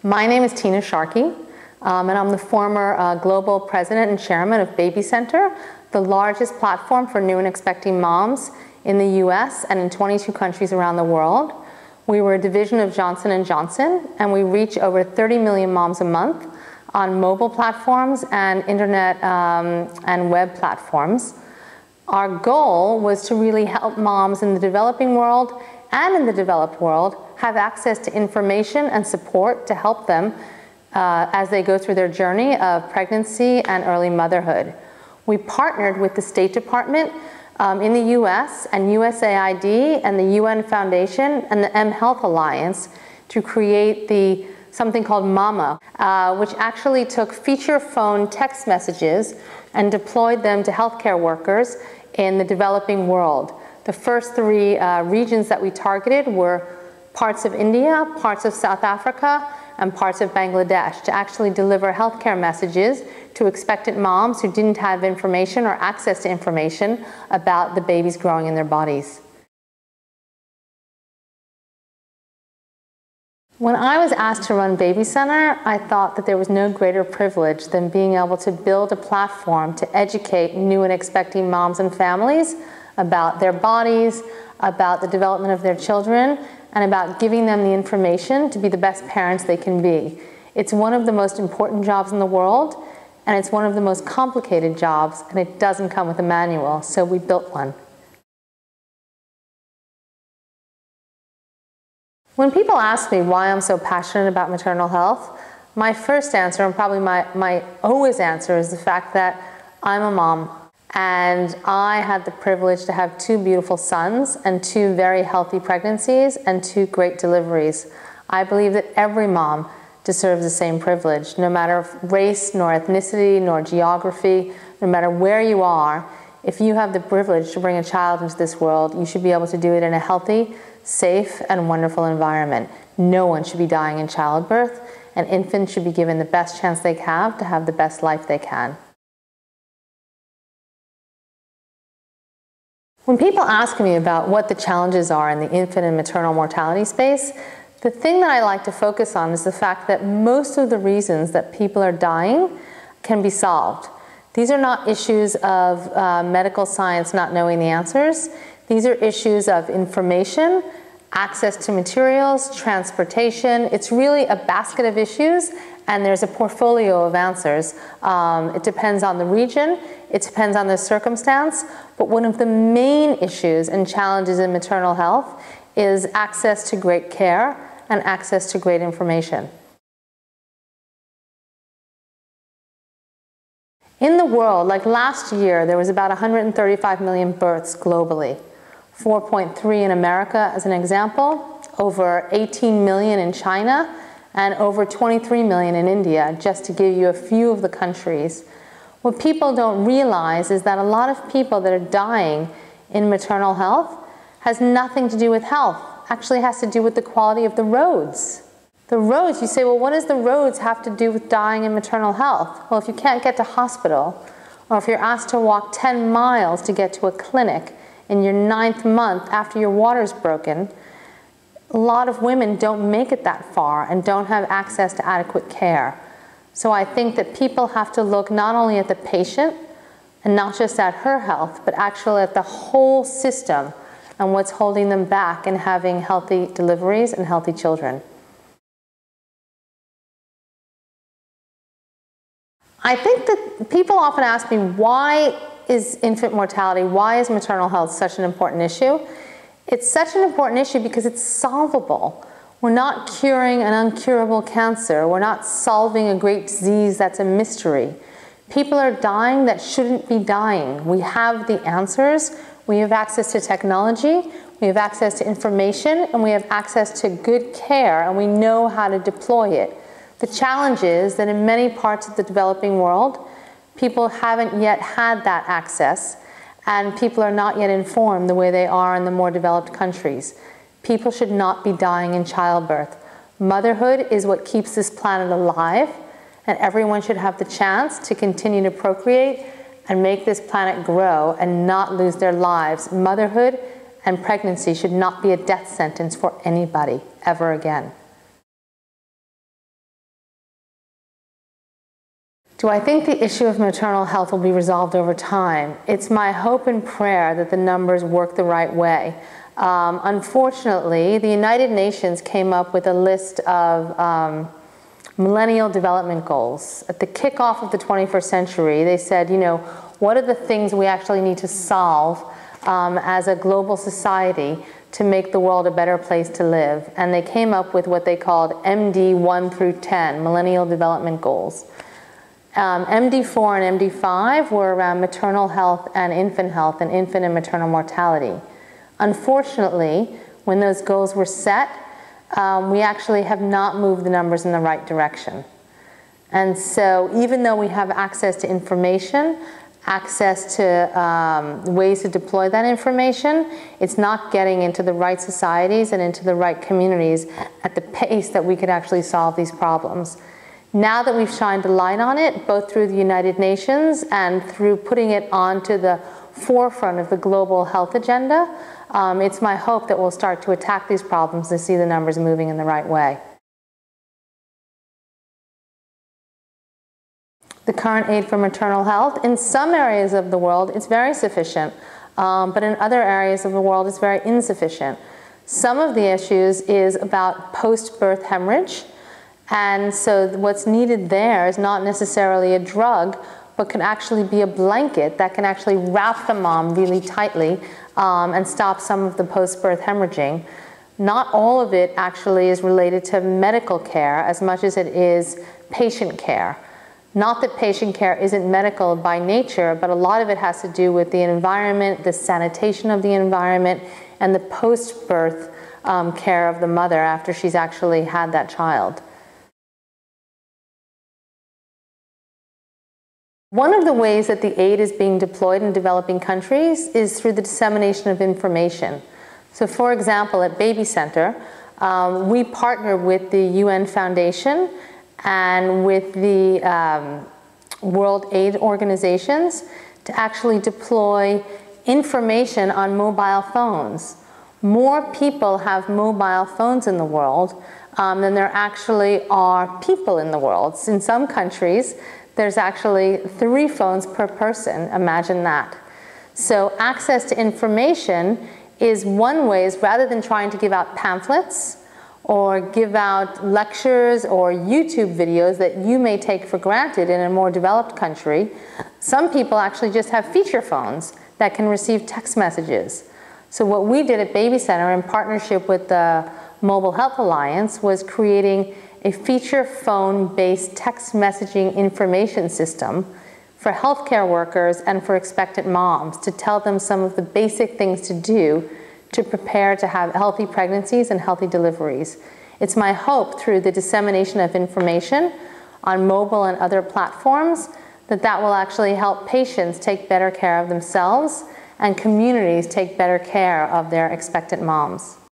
My name is Tina Sharkey, and I'm the former global president and chairman of Baby Center, the largest platform for new and expecting moms in the US and in 22 countries around the world. We were a division of Johnson & Johnson, and we reach over 30 million moms a month on mobile platforms and internet and web platforms. Our goal was to really help moms in the developing world and in the developed world have access to information and support to help them as they go through their journey of pregnancy and early motherhood. We partnered with the State Department in the US and USAID and the UN Foundation and the mHealth Alliance to create something called MAMA, which actually took feature phone text messages and deployed them to healthcare workers in the developing world. The first three regions that we targeted were parts of India, parts of South Africa, and parts of Bangladesh to actually deliver healthcare messages to expectant moms who didn't have information or access to information about the babies growing in their bodies. When I was asked to run Baby Center, I thought that there was no greater privilege than being able to build a platform to educate new and expecting moms and families about their bodies, about the development of their children, and about giving them the information to be the best parents they can be. It's one of the most important jobs in the world, and it's one of the most complicated jobs, and it doesn't come with a manual, so we built one. When people ask me why I'm so passionate about maternal health, my first answer, and probably my always answer, is the fact that I'm a mom. And I had the privilege to have two beautiful sons and two very healthy pregnancies and two great deliveries. I believe that every mom deserves the same privilege, no matter race, nor ethnicity, nor geography, no matter where you are. If you have the privilege to bring a child into this world, you should be able to do it in a healthy, safe, and wonderful environment. No one should be dying in childbirth, and infants should be given the best chance they have to have the best life they can. When people ask me about what the challenges are in the infant and maternal mortality space, the thing that I like to focus on is the fact that most of the reasons that people are dying can be solved. These are not issues of medical science not knowing the answers. These are issues of information, access to materials, transportation. It's really a basket of issues, and there's a portfolio of answers. It depends on the region, it depends on the circumstance, but one of the main issues and challenges in maternal health is access to great care and access to great information. In the world, like last year, there was about 135 million births globally. 4.3 in America as an example, over 18 million in China, and over 23 million in India, just to give you a few of the countries. What people don't realize is that a lot of people that are dying in maternal health has nothing to do with health. Actually has to do with the quality of the roads. The roads, you say, well, what does the roads have to do with dying in maternal health? Well, if you can't get to hospital, or if you're asked to walk 10 miles to get to a clinic in your 9th month after your water's broken, a lot of women don't make it that far and don't have access to adequate care. So I think that people have to look not only at the patient and not just at her health, but actually at the whole system and what's holding them back in having healthy deliveries and healthy children. I think that people often ask me, why is infant mortality, why is maternal health such an important issue? It's such an important issue because it's solvable. We're not curing an uncurable cancer. We're not solving a great disease that's a mystery. People are dying that shouldn't be dying. We have the answers. We have access to technology. We have access to information, and we have access to good care, and we know how to deploy it. The challenge is that in many parts of the developing world, people haven't yet had that access, and people are not yet informed the way they are in the more developed countries. People should not be dying in childbirth. Motherhood is what keeps this planet alive, and everyone should have the chance to continue to procreate and make this planet grow and not lose their lives. Motherhood and pregnancy should not be a death sentence for anybody ever again. Do I think the issue of maternal health will be resolved over time? It's my hope and prayer that the numbers work the right way. Unfortunately, the United Nations came up with a list of millennial development goals. At the kickoff of the 21st century, they said, you know, what are the things we actually need to solve as a global society to make the world a better place to live? And they came up with what they called MD 1 through 10, Millennial Development Goals. MD4 and MD5 were around maternal health and infant and maternal mortality. Unfortunately, when those goals were set, we actually have not moved the numbers in the right direction. And so even though we have access to information, access to ways to deploy that information, it's not getting into the right societies and into the right communities at the pace that we could actually solve these problems. Now that we've shined a light on it, both through the United Nations and through putting it onto the forefront of the global health agenda, it's my hope that we'll start to attack these problems and see the numbers moving in the right way. The current aid for maternal health, in some areas of the world, it's very sufficient, but in other areas of the world, it's very insufficient. Some of the issues is about post-birth hemorrhage. And so what's needed there is not necessarily a drug, but can actually be a blanket that can actually wrap the mom really tightly and stop some of the post-birth hemorrhaging. Not all of it actually is related to medical care as much as it is patient care. Not that patient care isn't medical by nature, but a lot of it has to do with the environment, the sanitation of the environment, and the post-birth care of the mother after she's actually had that child. One of the ways that the aid is being deployed in developing countries is through the dissemination of information. So for example, at Baby Center, we partner with the UN Foundation and with the World Aid Organizations to actually deploy information on mobile phones. More people have mobile phones in the world than there actually are people in the world. In some countries, there's actually 3 phones per person. Imagine that. So access to information is one way, rather than trying to give out pamphlets or give out lectures or YouTube videos that you may take for granted in a more developed country, some people actually just have feature phones that can receive text messages. So what we did at Baby Center in partnership with the Mobile Health Alliance was creating a feature phone-based text messaging information system for healthcare workers and for expectant moms to tell them some of the basic things to do to prepare to have healthy pregnancies and healthy deliveries. It's my hope through the dissemination of information on mobile and other platforms that that will actually help patients take better care of themselves and communities take better care of their expectant moms.